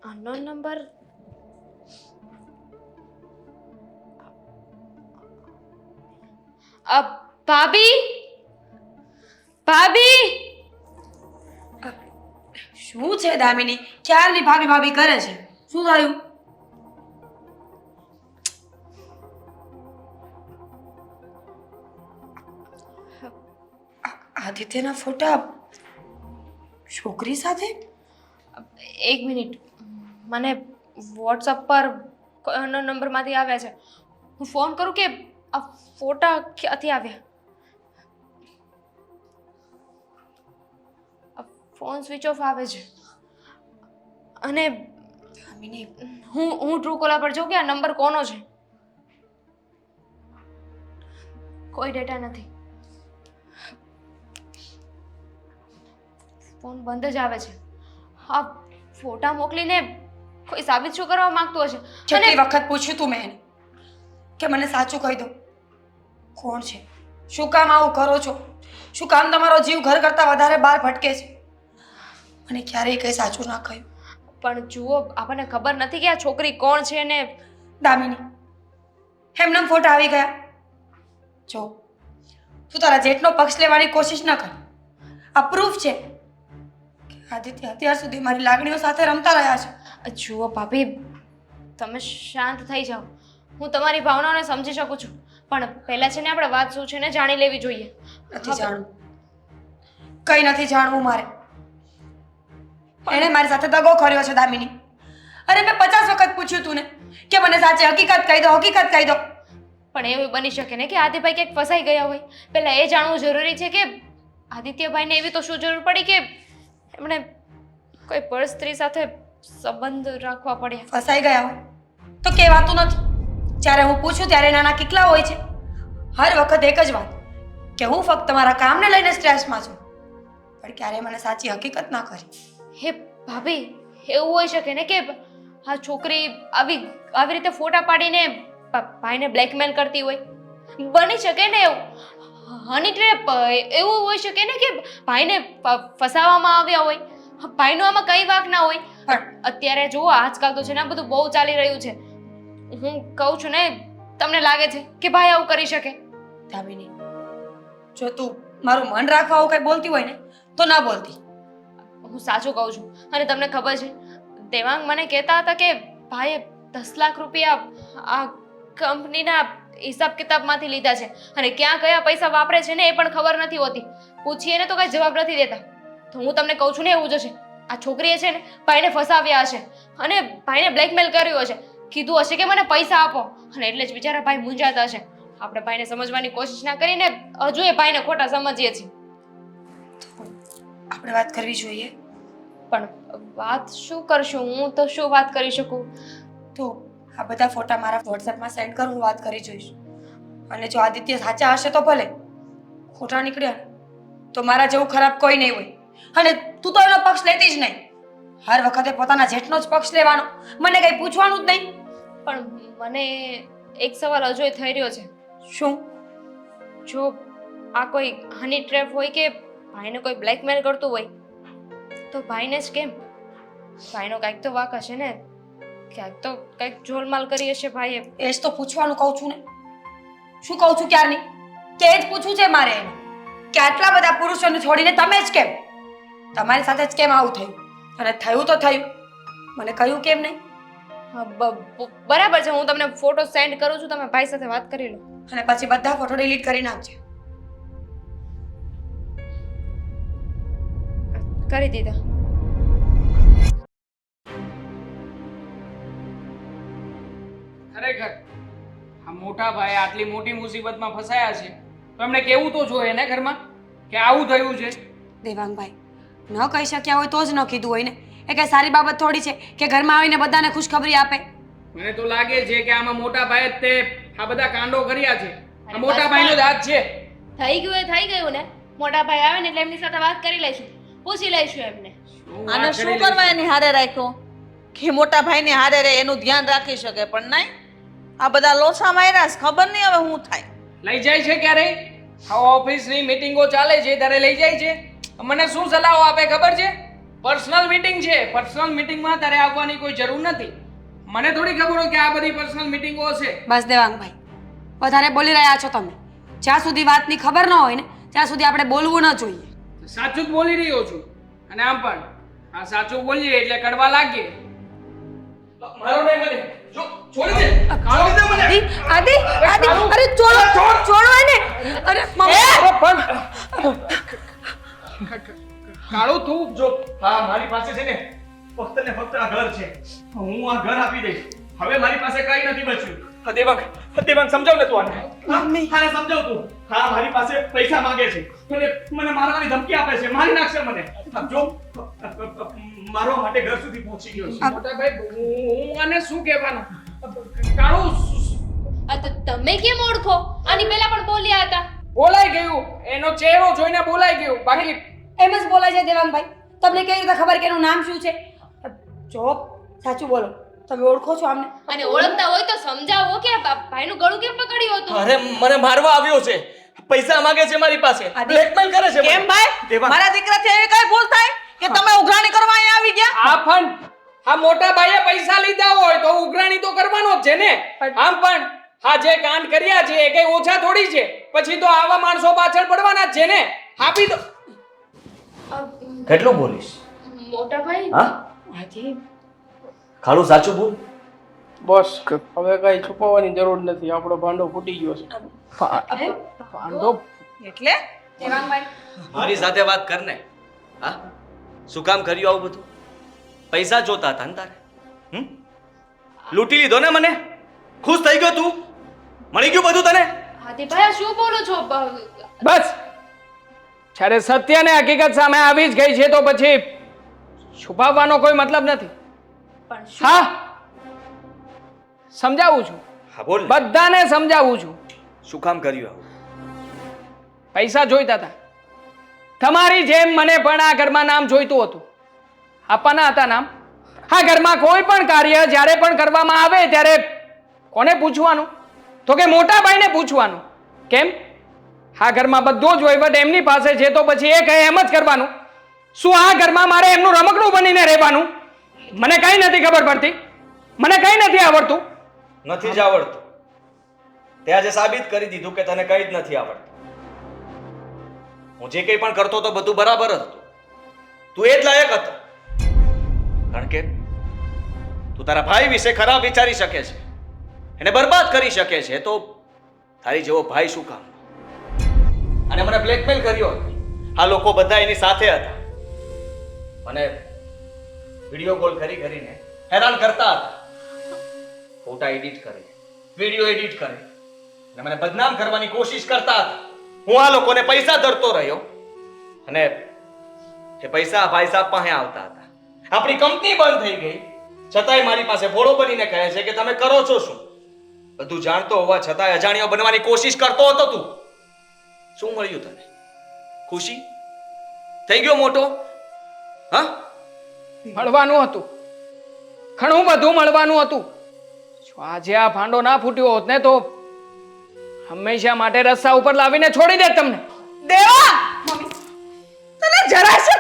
Unknown number. ભાભી, ભાભી. શું છે દામિની? ક્યારની ભાભી ભાભી કરે છે? શું થયું? આદિત્યના ફોટા છોકરી સાથે? એક મિનિટ, મને વોટ્સઅપ પર કોઈ અનનોન નંબરમાંથી આવ્યા છે. હું ફોન કરું કે આ ફોટા ક્યાંથી આવ્યા? ફોન સ્વિચ ઓફ આવે છે અને દામિની, હું ટ્રુ કોલર પર જોઉં કે આ નંબર કોનો છે. કોઈ ડેટા નથી. ફોન બંધ જ આવે છે. આ ફોટા મોકલીને કોઈ સાબિત શું કરવા માંગતું હશે? કેટલી વખત પૂછ્યું તું મેં એને કે મને સાચું કહી દો, કોણ છે? શું કામ આવું કરો છો? શું કામ તમારો જીવ ઘર કરતા વધારે બહાર ભટકે છે? મને ક્યારેય કંઈ સાચું ના કહ્યું. પણ જુઓ, આપણને ખબર નથી કે આ છોકરી કોણ છે ને. દામિની, એમનામ ફોટા આવી ગયા. જો તું તારા જેઠનો પક્ષ લેવાની કોશિશ ન કર. આ પ્રૂફ છે કે આદિત્ય અત્યાર સુધી મારી લાગણીઓ સાથે રમતા રહ્યા છે. જુઓ ભાભી, તમે શાંત થઈ જાઓ. હું તમારી ભાવનાઓને સમજી શકું છું, પણ પહેલા છે ને આપણે વાત શું છે ને જાણી લેવી જોઈએ. નથી જાણવું, કંઈ નથી જાણવું મારે. એણે મારી સાથે દગો કર્યો છે દામિની. અરે મેં 50 વખત પૂછ્યું તું ને કે મને સાચી હકીકત કહી દો, હકીકત કહી દો. પણ એવું બની શકે ને કે આદિભાઈ ક્યાંક ફસાઈ ગયા હોય. પહેલા એ જાણવું જરૂરી છે કે આદિત્યભાઈને એવી તો શું જરૂર પડી કે એમણે કોઈ પર સ્ત્રી સાથે સંબંધ રાખવા પડ્યા. ફસાઈ ગયા હોય તો કહેવાતું નથી. જ્યારે હું પૂછું ત્યારે નાના કિકલા હોય છે. હર વખત એક જ વાત કે હું ફક્ત મારા કામને લઈને સ્ટ્રેસમાં છું, પણ ક્યારેય મને સાચી હકીકત ના કરી. હે ભાભી, એવું હોઈ શકે ને કે આ છોકરી આવી રીતે ફોટા પાડીને ભાઈને બ્લેકમેલ કરતી હોય. બની શકે ને એવું. હની ટ્રેપ એવું હોઈ શકે ને કે ભાઈને ફસાવવામાં આવ્યા હોય. ભાઈનો આમાં કઈ વાંક ના હોય. પણ અત્યારે જુઓ, આજકાલ તો છે ને આ બધું બહુ ચાલી રહ્યું છે. હું કહું છું ને, તમને લાગે છે કે ભાઈ આવું કરી શકે? દામિની, જો તું મારું મન રાખવા આવું કઈ બોલતી હોય ને તો ના બોલતી. હું સાચું કહું છું. અને તમને ખબર છે, દેવાંગ મને કહેતા હતા કે ભાઈએ 10 લાખ રૂપિયા આ કંપનીના હિસાબ કિતાબમાંથી લીધા છે અને ક્યાં કયા પૈસા વાપરે છે ને એ પણ ખબર નથી હોતી. પૂછીએ ને તો કઈ જવાબ નથી દેતા. તો હું તમને કહું છું ને, એવું જ હશે. આ છોકરીએ છે ને ભાઈને ફસાવ્યા હશે અને ભાઈને બ્લેકમેલ કર્યું હશે. કીધું હશે કે મને પૈસા આપો, અને એટલે જ બિચારા ભાઈ મૂંઝાતા હશે. આપણે ભાઈને સમજવાની કોશિશ ના કરીને હજુ એ ભાઈને ખોટા સમજીએ છીએ. આપણે વાત કરવી જોઈએ. પણ વાત શું કરશું? હું તો શું વાત કરી શકું? તો આ બધા ફોટા મારા વોટ્સએપમાં સેન્ડ કર, હું વાત કરી જોઈશ. અને જો આદિત્ય સાચા હશે તો ભલે, ખોટા નીકળ્યા તો મારા જેવું ખરાબ કોઈ નહીં હોય. અને તું તો એનો પક્ષ લેતી જ નહીં. હર વખતે પોતાના જેઠનો જ પક્ષ લેવાનો, મને કંઈ પૂછવાનું જ નહીં. પણ મને એક સવાલ હજુ થઈ રહ્યો છે. શું? જો આ કોઈ હની ટ્રેપ હોય કે ભાઈને કોઈ બ્લેકમેલ કરતું હોય, તો ભાઈને જ કેમ? ભાઈનો કાંઈક તો વાંક હશે ને. ક્યાંક તો કંઈક જોલમાલ કરી હશે ભાઈએ. એ જ તો પૂછવાનું કહું છું ને. શું કહું છું ક્યારની? કે જ પૂછવું છે મારે એને કે આટલા બધા પુરુષોને છોડીને તમે જ કેમ? તમારી સાથે જ કેમ આવું થયું? અને થયું તો થયું, મને કહ્યું કેમ નહીં? બરાબર છે, હું તમને ફોટો સેન્ડ કરું છું, તમે ભાઈ સાથે વાત કરી લો. અને પછી બધા ફોટો ડિલીટ કરી નાખજે. કરી દીધા. ખરેખર આ મોટા ભાઈ આટલી મોટી મુસીબતમાં ફસાયા છે તો એમણે કેવું તો જોઈએ ને ઘરમાં કે આવું થયું છે. દેવાંગભાઈ, ન કહી શક્યા હોય તો જ ન કીધું હોય ને. એ કઈ સારી બાબત થોડી છે કે ઘરમાં આવીને બધાને ખુશખબરી આપે. મને તો લાગે છે કે આમાં મોટા ભાઈ જ તે આ બધા કાંડો કર્યા છે. આ મોટા ભાઈનો જ હાથ છે. થઈ ગયું એ થઈ ગયું ને. મોટા ભાઈ આવે ને એટલે એમની સાથે વાત કરી લઈશું, પૂછી લઈશું એમને. આને શું કરવા એની હારે રાખ્યો કે મોટા ભાઈને હારે રહે, એનું ધ્યાન રાખી શકે? પણ નહીં, આ બધા લોસા માર્યા છે. ખબર નહીં હવે શું થાય. લઈ જાય છે ક્યારે? આ ઓફિસની મીટિંગો ચાલે છે ત્યારે લઈ જાય છે. મને શું સલાહો આપે ખબર છે? પર્સનલ મીટિંગ છે. પર્સનલ મીટિંગમાં તારે આવવાની કોઈ જરૂર નથી. મને થોડી ખબર હોય કે આ બધી પર્સનલ મીટિંગો છે. બસ દેવાંગભાઈ, વધારે બોલી રહ્યા છો તમે. જ્યાં સુધી વાતની ખબર ન હોય ને ત્યાં સુધી આપણે બોલવું ન જોઈએ. સાચું જ બોલી રહ્યો છું. અને આમ પણ આ સાચું બોલીએ એટલે કડવા લાગીએ. મારો નહીં મને. જો છોડી દે. છોડી દે મને. આદિ આદિ અરે છોડો એને. અરે કાળું તું જો હા મારી પાસે છે ને ફક્ત ને ફક્ત આ ઘર છે. હું આ ઘર આપી દઈશ. હવે મારી પાસે કઈ નથી બચ્યું. દેવાંગ સમજાવ ને તું આને. આને સમજાવ તું. હા મારી પાસે પૈસા માંગે છે. મને મારવાની ધમકી આપે છે. મારી નાખશે મને. જો મારવા માટે ઘર સુધી પહોંચી ગયો છે. મોટા ભાઈ હું આને શું કહેવાનું? કાળું તમે કેમ ઓળખો? આની પહેલા પણ બોલ્યા હતા. બોલાઈ ગયું. એનો ચહેરો જોઈને બોલાઈ ગયું. બાકી એમ જ બોલાય છે દેવાંગભાઈ. તમને કેવી રીતે ખબર કે એનું નામ શું છે? જો સાચું બોલો, તમે ઓળખો છો આમને? અને ઓળખતા હોય તો સમજાવો કે ભાઈનું ગળું કેમ પકડ્યું હતું? અરે મને મારવા આવ્યો છે. પૈસા માંગે છે મારી પાસે. બ્લેકમેલ કરે છે. કેમ ભાઈ? દેવાંગ. મારા દીકરાથી એવી કઈ ભૂલ થાય કે તમે ઉઘરાણી કરવા અહીંયા આવી ગયા? આ ફંડ આ મોટા ભાઈએ પૈસા લીધા હોય તો ઉઘરાણી તો કરવાનો જ છે ને. આમ પણ આ જે કાંડ કર્યા છે એ કઈ ઓછા થોડી છે. પછી તો આવા માણસો પાછળ પડવાના જ છે ને. આપી દો. કેટલું બોલીશ? મોટા ભાઈ હા આજે ખાલું સાચું બોલ. બસ હવે કઈ છુપાવવાની જરૂર નથી. આપણો ભાંડો ફૂટી ગયો છે. ભાંડો એટલે દેવાંગભાઈ મારી સાથે વાત કર ને. હા શું કામ કર્યું આવું બધું? પૈસા જોતા હતા ને તારે? લૂંટી લીધો ને મને. ખુશ થઈ ગયો તું? મળી ગયું બધું તને? આદિભાઈ આ શું બોલો છો? બસ જ્યારે સત્ય ને હકીકત સામે આવી જ ગઈ છે તો પછી છુપાવવાનો કોઈ મતલબ નથી. પણ હા સમજાવું છું. હા બોલ. બધાને સમજાવું છું. શું કામ કર્યું આવું? પૈસા જોઈતા હતા. તમારી જેમ મને પણ આ ઘરમાં નામ જોઈતું હતું. આપવાના હતા નામ. આ ઘરમાં કોઈ પણ કાર્ય જ્યારે પણ કરવામાં આવે ત્યારે કોને પૂછવાનું? તો કે મોટા ભાઈને પૂછવાનું. કેમ? આ ઘરમાં બધો જ વહીવટ એમની પાસે છે તો પછી એ કહે એમ જ કરવાનું. શું આ ઘરમાં મારે એમનું રમકડું બનીને રહેવાનું? મને કઈ નથી ખબર પડતી. મને કઈ નથી આવડતું. નથી જ આવડતું. તે આજે સાબિત કરી દીધું કે તને કઈ જ નથી આવડતું. હું જે કંઈ પણ કરતો તો બધું બરાબર જ હતું. તું એ જ લાયક હતો. કારણ કે તું તારા ભાઈ વિશે ખરાબ વિચારી શકે છે, એને બરબાદ કરી શકે છે. તો તારી જેવો ભાઈ શું કામ? અને મને બ્લેકમેલ કર્યો. આ લોકો બધા એની સાથે હતા. મને વિડીયો કોલ કરીને હેરાન કરતા હતા. ફોટા એડિટ કરે, વિડીયો એડિટ કરે અને મને બદનામ કરવાની કોશિશ કરતા હતા. હું આ લોકોને પૈસા ધરતો રહ્યો અને એ પૈસા ભાઈ સાહેબ પાસે આવતા હતા. આપણી કંપની બંધ થઈ ગઈ છતાંય મારી પાસે ભોળો બનીને કહે છે કે તમે કરો છો શું? બધું જાણતો હોવા છતાંય અજાણ્યો બનવાની કોશિશ કરતો હતો તું. શું મળ્યું તને? ખુશી? થઈ ગયો મોટો? હા મળવાનું હતું. ઘણું બધું મળવાનું હતું. જો આજે આ ભાંડો ના ફૂટ્યો હોત ને તો હંમેશા માટે રસ્તા ઉપર લાવીને છોડી દે તમને. દેવા તને જરા છે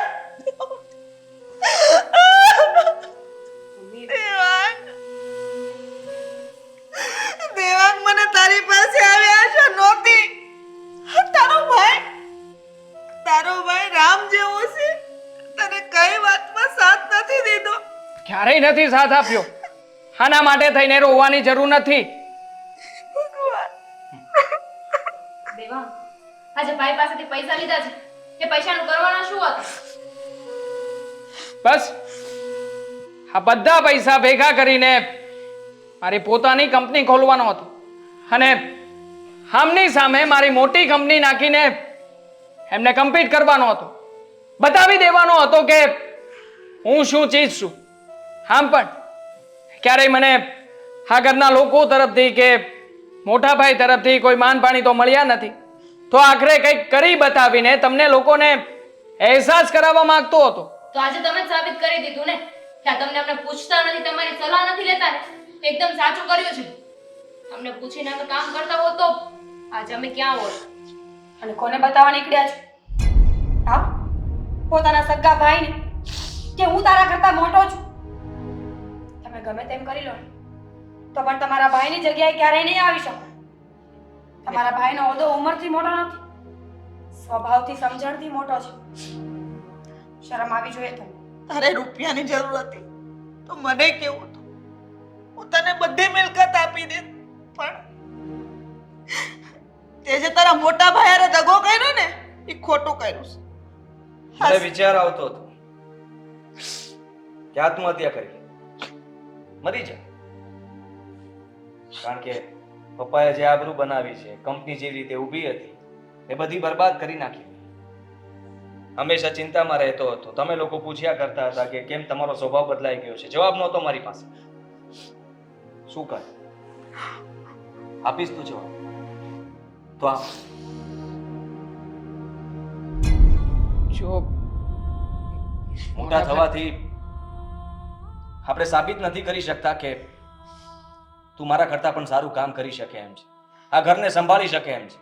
દેવાંગ મને તારી પાસે આવી આશા નહોતી. તારો ભાઈ રામ જેવો છે, તને કઈ વાતમાં સાથ નથી દીધો. ક્યારેય નથી સાથ આપ્યો. આના માટે થઈને રોવાની જરૂર નથી. દેવાંગ આજે ભાઈ પાસેથી પૈસા લીધા છે એ પૈસાનું કરવાના શું હતું? બસ આ બધા પૈસા ભેગા કરીને મારી પોતાની કંપની ખોલવાનો હતો અને આમની સામે મારી મોટી કંપની નાખીને એમને કમ્પીટ કરવાનો હતો. બતાવી દેવાનો હતો કે હું શું ચીજ છું. આમ પણ ક્યારેય મને આ ઘરના લોકો તરફથી કે મોટા ભાઈ તરફથી કોઈ માન પાણી તો મળ્યા નથી. તો આખરે કંઈક કરી બતાવીને તમને લોકોને અહેસાસ કરાવવા માંગતો હતો. તો આજે તમે જ સાબિત કરી દીધું ને કે આ તમને અમને પૂછતા નથી, તમારી સલાહ નથી લેતા ને. એકદમ સાચું કર્યું છે. અમને પૂછીને અમે કામ કરતા હોત તો આજે અમે ક્યાં હોત? અને કોને બતાવવા નીકળ્યા છો? હા પોતાના સગા ભાઈને કે હું તારા કરતા મોટો છું? તમે ગમે તેમ કરી લો ને, તો પણ તમારા ભાઈની જગ્યાએ ક્યારેય નહીં આવી શકો. તમારા ભાઈનો હોદ્દો ઉંમરથી મોટો નથી, સ્વભાવથી સમજણથી મોટો છે. શરમ આવી જોઈએ તો. તારે રૂપિયાની જરૂર હતી તો મને કેવું હતું, હું તને બધી મિલકત આપી દે, પણ તે જે તારા મોટા ભાઈ હારે દગો કર્યો ને એ ખોટું કર્યું છે. મને વિચાર આવતો હતો કે આત્મહત્યા કરી મરી જા, કારણ કે પપ્પાએ જે આબરૂ બનાવી છે, કંપની જે રીતે ઊભી હતી એ બધી બરબાદ કરી નાખી. હંમેશા ચિંતામાં રહેતો હતો. તમે લોકો પૂછ્યા કરતા હતા કે કેમ તમારો સ્વભાવ બદલાઈ ગયો છે. જવાબ નહોતો મારી પાસે. શું કર આપીશ તું જવાબ તો આપ. જો મોટા થવાથી આપણે સાબિત નથી કરી શકતા કે તું મારા કરતા પણ સારું કામ કરી શકે એમ છે, આ ઘરને સંભાળી શકે એમ છે.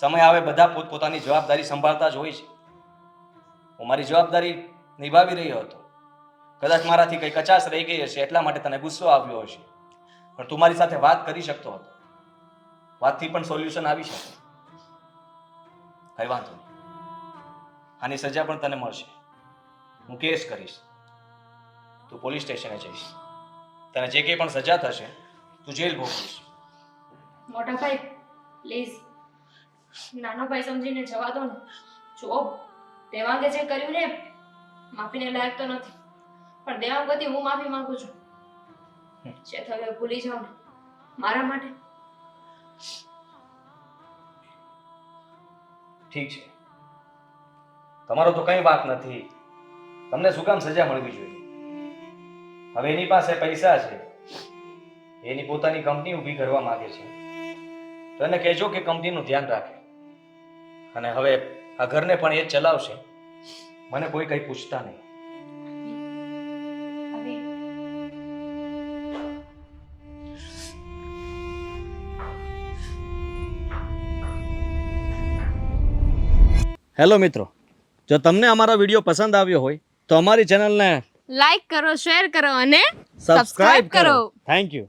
સમય આવે બધા પોતપોતાની જવાબદારી સંભાળતા જ હોય છે. હું મારી જવાબદારી નિભાવી રહ્યો હતો. કદાચ મારાથી કઈ કચાશ રહી ગઈ હશે એટલા માટે તને ગુસ્સો આવ્યો હશે, પણ તું મારી સાથે વાત કરી શકતો હતો. વાતથી પણ સોલ્યુશન આવી શકે. કઈ વાંધો નહીં, આની સજા પણ તને મળશે. હું કેસ કરીશ, તું પોલીસ સ્ટેશને જઈશ. તને જે કંઈ પણ સજા થશે તું જેલ ભોગવીશ. મોટા ભાઈ પ્લીઝ નાનો ભાઈ સમજીને જવા દો ને. જો દેવાંગે જે કર્યું ને માફીને લાયક તો નથી, પણ દેવાંગ વતી હું માફી માંગુ છું. જે થયું એ ભૂલી જાઓ ને મારા માટે. ઠીક છે, તમારો તો કંઈ વાંક નથી. તમને શું કામ સજા મળવી જોઈએ? હવે એની પાસે પૈસા છે, એની પોતાની કંપની ઊભી કરવા માંગે છે, તો એને કહેજો કે કંપનીનું ધ્યાન રાખે. અને હવે આ ઘરને પણ એ જ ચલાવશે. મને કોઈ કંઈ પૂછતા નહીં. અભી હેલો મિત્રો, જો તમને અમારો વિડીયો પસંદ આવ્યો હોય તો અમારી ચેનલને લાઈક કરો, શેર કરો અને સબસ્ક્રાઇબ કરો. Thank you.